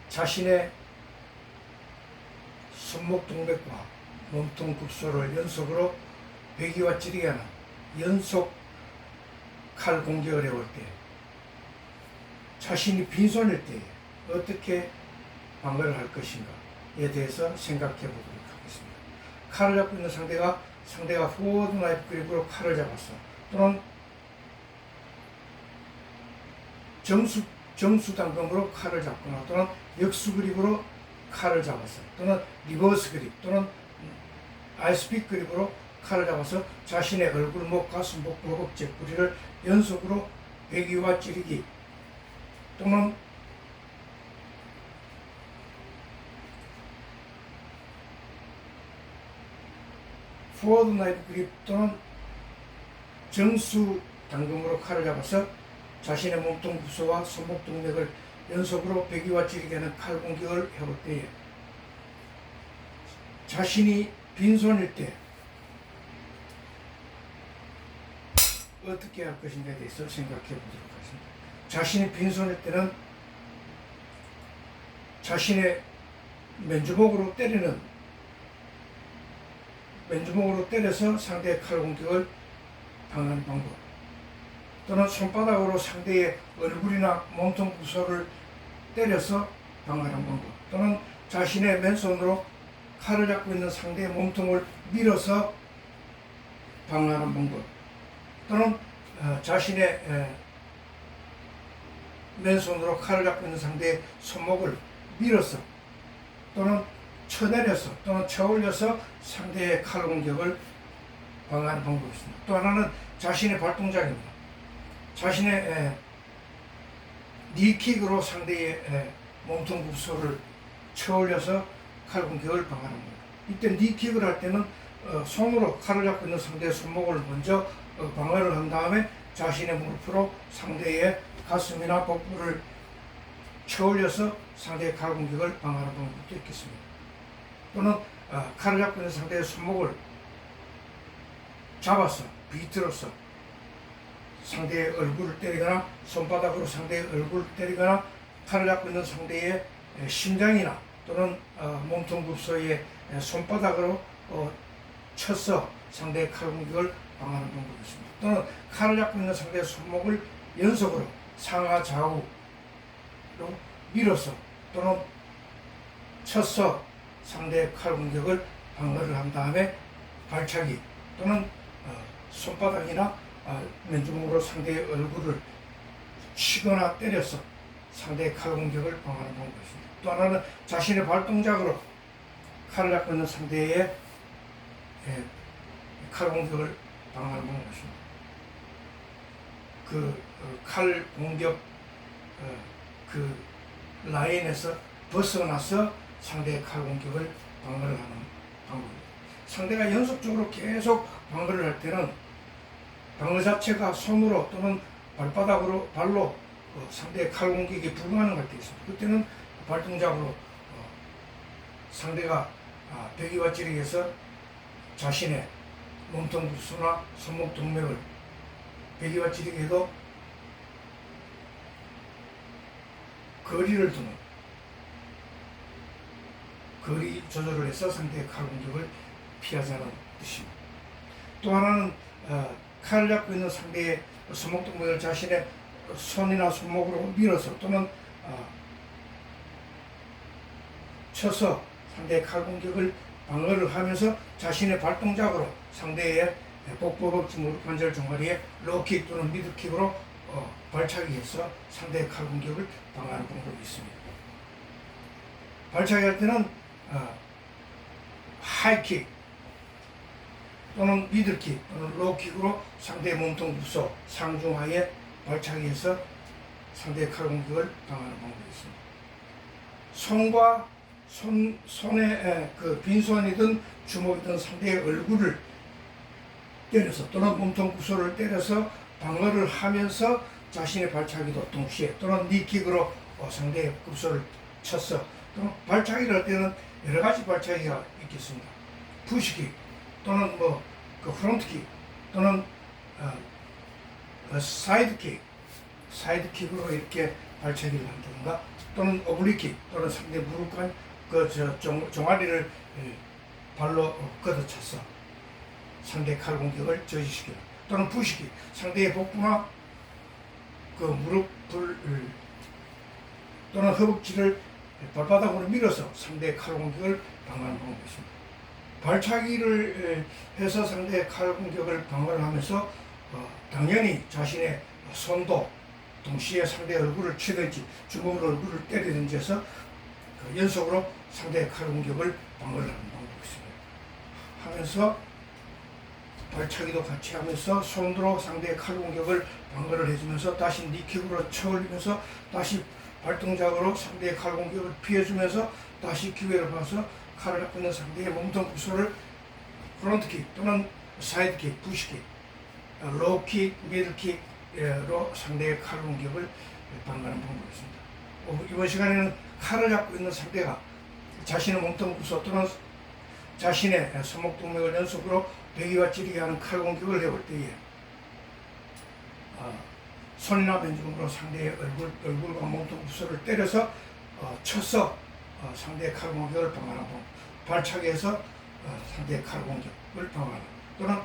자신의 손목 동맥과 몸통 급소를 연속으로 베기와 찌르게 하는 연속 칼 공격을 해올 때, 자신이 빈손일 때 어떻게 방어를 할 것인가에 대해서 생각해 보도록 하겠습니다. 칼을 잡고 있는 상대가 포워드 나이프 그립으로 칼을 잡았어, 또는 정수 당금으로 칼을 잡거나, 또는 역수 그립으로 칼을 잡았어, 또는 리버스 그립, 또는 아이스픽 그립으로 칼을 잡아서 자신의 얼굴, 목, 가슴, 목, 허벅지, 뿌리를 연속으로 베기와 찌르기, 또는 포워드 나이프 그립 또는 정수 당금으로 칼을 잡아서 자신의 몸통 구소와 손목 동맥을 연속으로 베기와 찌르게 하는 칼 공격을 해볼 때에, 자신이 빈손일 때 어떻게 할 것인가에 대해서 생각해 보도록 하겠습니다. 자신이 빈손일 때는 자신의 맨주먹으로 때려서 상대의 칼 공격을 방어하는 방법, 또는 손바닥으로 상대의 얼굴이나 몸통 구소를 때려서 방어하는 방법, 또는 자신의 맨손으로 칼을 잡고 있는 상대의 몸통을 밀어서 방어하는 방법, 또는 자신의 맨손으로 칼을 잡고 있는 상대의 손목을 밀어서 또는 쳐내려서 또는 쳐올려서 상대의 칼 공격을 방어하는 방법이 있습니다. 또 하나는 자신의 발동작입니다. 자신의 니킥으로 상대의 몸통 급소를 쳐올려서 칼 공격을 방어하는 겁니다. 이때 니킥을 할 때는 손으로 칼을 잡고 있는 상대의 손목을 먼저 방어를 한 다음에 자신의 무릎으로 상대의 가슴이나 복부를 쳐올려서 상대의 칼 공격을 방어하는 방법도 있겠습니다. 또는 칼을 잡고 있는 상대의 손목을 잡아서 비틀어서 상대의 얼굴을 때리거나, 손바닥으로 상대의 얼굴을 때리거나, 칼을 잡고 있는 상대의 심장이나 또는 몸통 급소의 손바닥으로 쳐서 상대의 칼 공격을 방어하는 방법이 있습니다. 또는 칼을 잡고 있는 상대의 손목을 연속으로 상하 좌우로 밀어서 또는 쳐서 상대의 칼 공격을 방어를 한 다음에 발차기 또는 손바닥이나 맨주먹으로 상대의 얼굴을 치거나 때려서 상대의 칼 공격을 방어하는 방법이 있습니다. 또 하나는 자신의 발동작으로 칼을 잡고 있는 상대의 칼 공격을 방어하는 방법이 있습니다. 칼 공격 그 라인에서 벗어나서 상대의 칼 공격을 방어를 하는 방법입니다. 상대가 연속적으로 계속 방어를 할 때는 방어 자체가 손으로 또는 발로 상대의 칼 공격이 불가능할 때 있습니다. 그때는 발동작으로 상대가 베기와 찌르기 해서 자신의 몸통 급소나 손목 동맥을 베기와 찌르기 해도 거리를 두는, 거리 조절을 해서 상대의 칼 공격을 피하자는 뜻입니다. 또 하나는 칼을 잡고 있는 상대의 손목 동맥을 자신의 손이나 손목으로 밀어서 또는 쳐서 상대의 칼 공격을 방어를 하면서 자신의 발동작으로 상대의 복부, 허벅지, 무릎, 관절 종아리에 로킥 또는 미드킥으로 발차기해서 상대의 칼 공격을 방어하는 방법이 있습니다. 발차기 할 때는 하이킥 또는 미들킥 또는 로킥으로 상대의 몸통 급소, 상중하에 발차기해서 상대의 칼 공격을 방어하는 방법이 있습니다. 손에 빈손이든 주먹이든 상대의 얼굴을 때려서 또는 몸통 구소를 때려서 방어를 하면서 자신의 발차기도 동시에 또는 니킥으로 상대의 급소를 쳤어. 또는 발차기를 할 때는 여러 가지 발차기가 있겠습니다. 푸시킥 또는 프론트킥 또는 사이드킥으로 이렇게 발차기를 한다든가 또는 오블리킥 또는 상대 무릎간 종아리를 발로 걷어차서 상대 칼 공격을 저지시키는, 또는 부시킥, 상대의 복부나 그 무릎을 또는 허벅지를 발바닥으로 밀어서 상대의 칼 공격을 방어하는 방법이 있습니다. 발차기를 해서 상대의 칼 공격을 방어를 하면서 당연히 자신의 손도 동시에 상대의 얼굴을 치든지 주먹으로 얼굴을 때리든지 해서 연속으로 상대의 칼 공격을 방어를 하는 방법이 있습니다. 하면서 발차기도 같이 하면서 손으로 상대의 칼 공격을 방어를 해주면서 다시 니킥으로 쳐올리면서 다시 발동작으로 상대의 칼 공격을 피해주면서 다시 기회를 봐서 칼을 잡고 있는 상대의 몸통 구소를 프론트킥 또는 사이드킥, 푸시킥, 로우킥, 미들킥으로 상대의 칼 공격을 방어하는 방법이 있습니다. 이번 시간에는 칼을 잡고 있는 상대가 자신의 몸통 구소 또는 자신의 손목동맥을 연속으로 베기와 찌르게 하는 칼 공격을 해볼 때에 손이나 맨주먹으로 상대의 얼굴과 몸통 구소를 때려서 쳐서 상대의 칼 공격을 방어하는 방법, 발차기해서 상대의 칼 공격을 방어하는, 또는